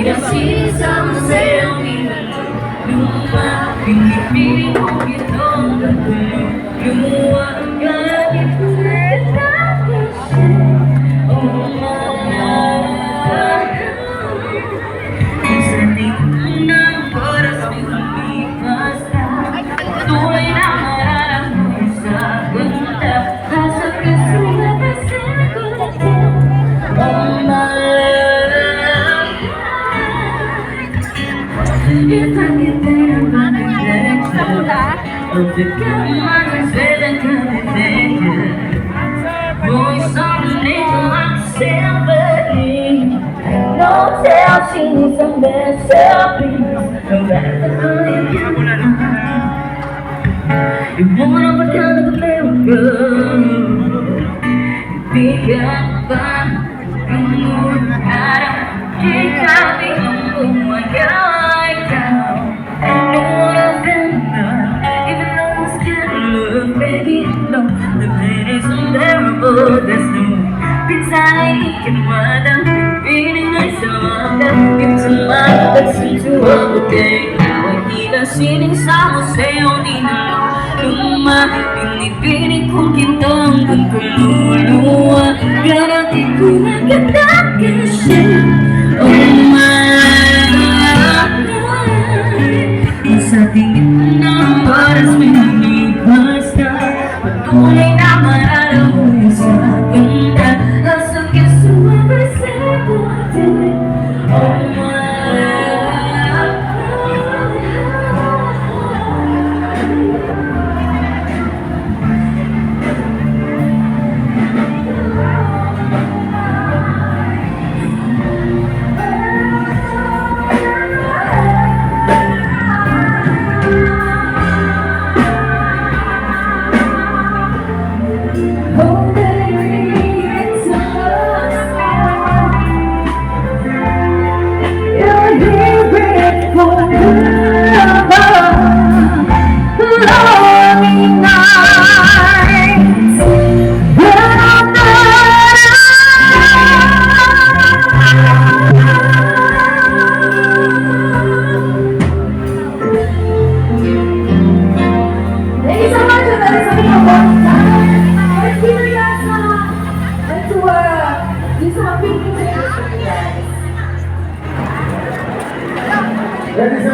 kasi sama sa'yo luma, pinipiling ko itong lumuwa kahit nagtatapos siya. Oh my, minsan di ko ng oras may lumipas na tunay na mararamdaman sa ganda hasap ka sumabasa ko natin. Oh my, if I get there, I'm gonna let you of the God I said I'm gonna thank you. Voice on the name like symphony. No tell she needs some masterpiece. No matter how you get you wanna become a miracle. Bigyan yung araw di kami umagay ikaw. Even though it's kind of look, baby, no, the pain is unbearable. There's no pinsay ikimadang pipiling ay sumagda. Into my affection to overtake. Ang tila siningsamo sa'yo ni luma, pinipiling kong kitang pagkaluluwa. Garati ko na ganda ka siya. Oh my, sa tingin ng oras may lumipas na patuloy na mararamuhin sa ganda. Hasang ka sumabasa ko natin. Oh my, That is